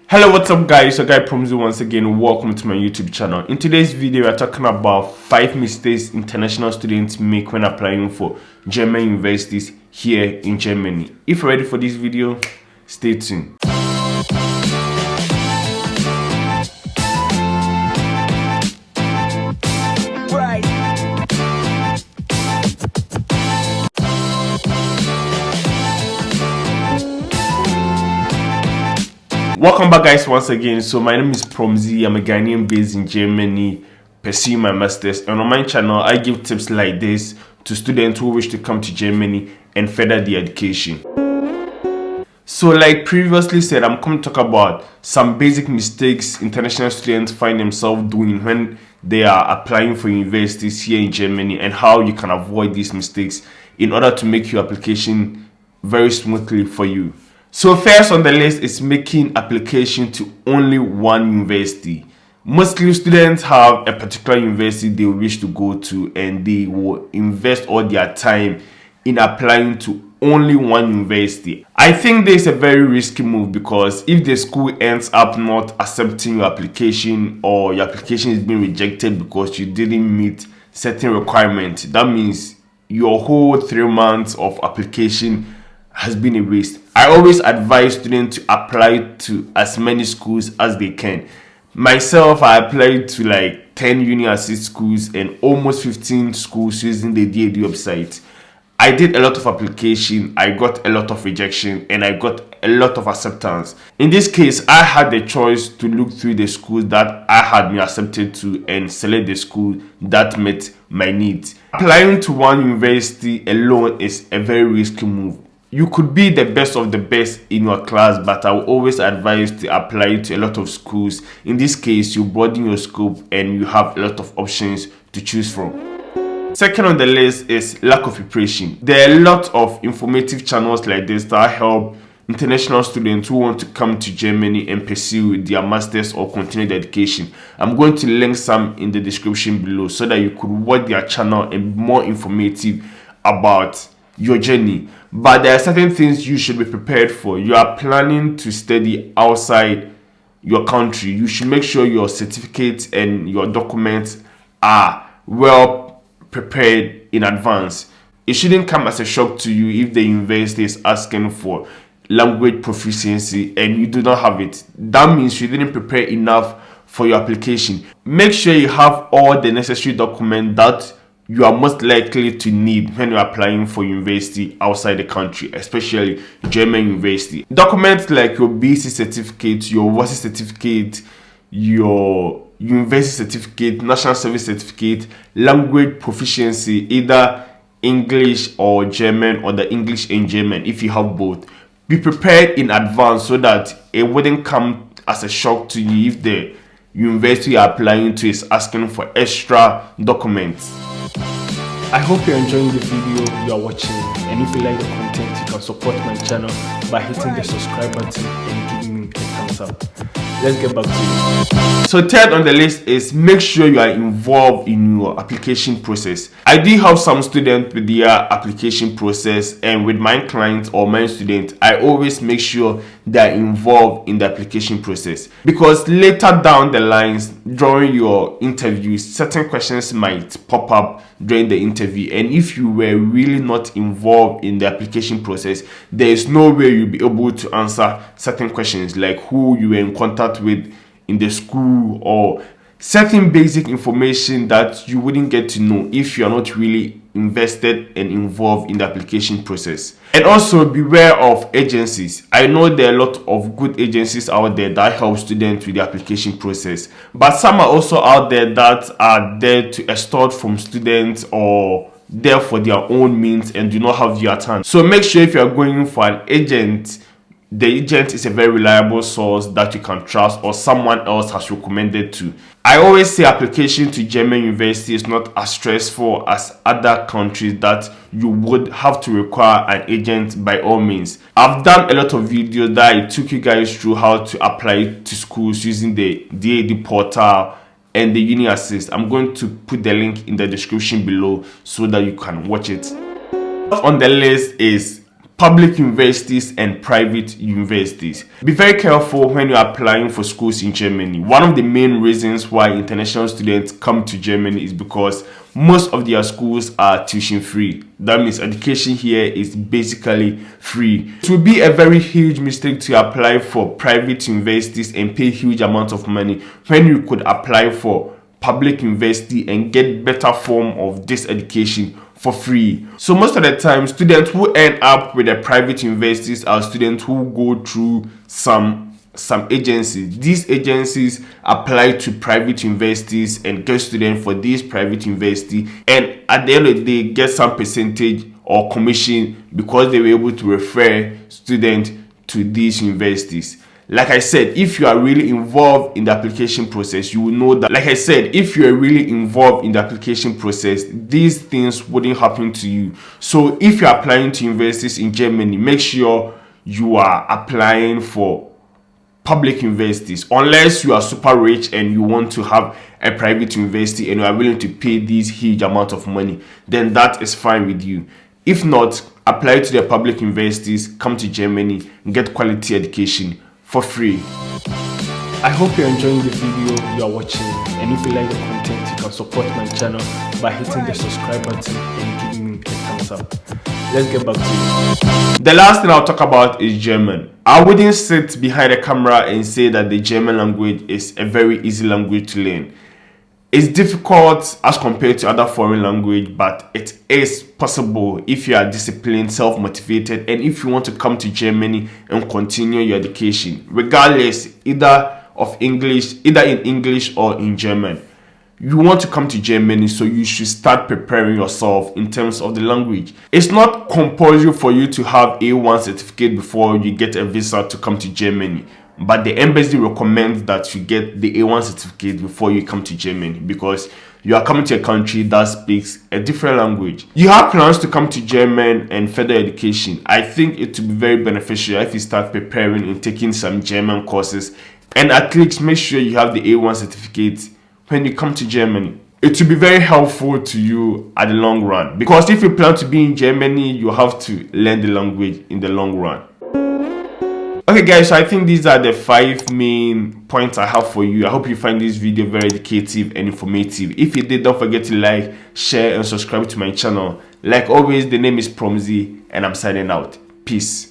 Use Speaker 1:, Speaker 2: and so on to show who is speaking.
Speaker 1: Hello, what's up guys? Your guy Promzy once again. Welcome to my YouTube channel. In today's video, we are talking about 5 mistakes international students make when applying for German universities here in Germany. If you're ready for this video, stay tuned. Welcome back guys once again. So my name is Promzy. I'm a Ghanaian based in Germany pursuing my masters, and on my channel I give tips like this to students who wish to come to Germany and further their education. So like previously said, I'm going to talk about some basic mistakes international students find themselves doing when they are applying for universities here in Germany, and how you can avoid these mistakes in order to make your application very smoothly for you. So first on the list is making application to only one university. Mostly students have a particular university they wish to go to, and they will invest all their time in applying to only one university. I think this is a very risky move, because if the school ends up not accepting your application, or your application is being rejected because you didn't meet certain requirements, that means your whole 3 months of application has been a waste. I always advise students to apply to as many schools as they can. Myself, I applied to like 10 university schools and almost 15 schools using the DAD website. I did a lot of application, I got a lot of rejection, and I got a lot of acceptance. In this case, I had the choice to look through the schools that I had been accepted to and select the school that met my needs. Applying to one university alone is a very risky move. You could be the best of the best in your class, but I will always advise to apply to a lot of schools. In this case, you broaden your scope and you have a lot of options to choose from. Second on the list is lack of preparation. There are a lot of informative channels like this that help international students who want to come to Germany and pursue their masters or continued education. I'm going to link some in the description below so that you could watch their channel and be more informative about your journey. But there are certain things you should be prepared for. You are planning to study outside your country. You should make sure your certificates and your documents are well prepared in advance. It shouldn't come as a shock to you if the university is asking for language proficiency and you do not have it. That means you didn't prepare enough for your application. Make sure you have all the necessary documents that you are most likely to need when you're applying for university outside the country, especially German university. Documents like your BC certificate, your WASI certificate, your university certificate, national service certificate, language proficiency, either English or German, or the English and German if you have both. Be prepared in advance so that it wouldn't come as a shock to you if the university you're applying to is asking for extra documents. I hope you're enjoying the video you are watching, and if you like the content, you can support my channel by hitting the subscribe button and giving me a thumbs up. Let's get back to it. So third on the list is make sure you are involved in your application process. I do have some students with their application process, and with my clients or my students, I always make sure they are involved in the application process, because later down the lines during your interviews, certain questions might pop up during the interview, and if you were really not involved in the application process, there is no way you'll be able to answer certain questions like who you were in contact with in the school, or certain basic information that you wouldn't get to know if you are not really invested and involved in the application process. And also beware of agencies. I know there are a lot of good agencies out there that help students with the application process, but some are also out there that are there to extort from students or there for their own means and do not have your time. So make sure if you are going for an agent, the agent is a very reliable source that you can trust, or someone else has recommended to. I always say application to German university is not as stressful as other countries that you would have to require an agent by all means. I've done a lot of videos that I took you guys through how to apply to schools using the DAD portal and the Uni Assist. I'm going to put the link in the description below so that you can watch it. On the list is public universities and private universities. Be very careful when you're applying for schools in Germany. One of the main reasons why international students come to Germany is because most of their schools are tuition free. That means education here is basically free. It would be a very huge mistake to apply for private universities and pay huge amounts of money when you could apply for public university and get better form of this education for free. So most of the time, students who end up with the private universities are students who go through some agencies. These agencies apply to private universities and get students for these private university, and at the end of the day get some percentage or commission because they were able to refer students to these universities. Like I said, if you are really involved in the application process, you will know that, like I said, if you are really involved in the application process, these things wouldn't happen to you. So if you're applying to universities in Germany, make sure you are applying for public universities. Unless you are super rich and you want to have a private university and you are willing to pay these huge amounts of money, then that is fine with you. If not, apply to the public universities, come to Germany, get quality education for free. I hope you're enjoying the video you are watching, and if you like the content, you can support my channel by hitting the subscribe button and giving me a thumbs up. Let's get back to it. The last thing I'll talk about is German. I wouldn't sit behind a camera and say that the German language is a very easy language to learn. It's difficult as compared to other foreign language, but it is possible if you are disciplined, self-motivated, and if you want to come to Germany and continue your education, regardless either in English or in German. You want to come to Germany, so you should start preparing yourself in terms of the language. It's not compulsory for you to have A1 certificate before you get a visa to come to Germany. But the embassy recommends that you get the A1 certificate before you come to Germany, because you are coming to a country that speaks a different language. You have plans to come to German and further education. I think it would be very beneficial if you start preparing and taking some German courses, and at least make sure you have the A1 certificate when you come to Germany. It will be very helpful to you at the long run, because if you plan to be in Germany, you have to learn the language in the long run. Okay guys, so I think these are the 5 main points I have for you. I hope you find this video very educative and informative. If you did, don't forget to like, share and subscribe to my channel. Like always, the name is Promzy and I'm signing out. Peace.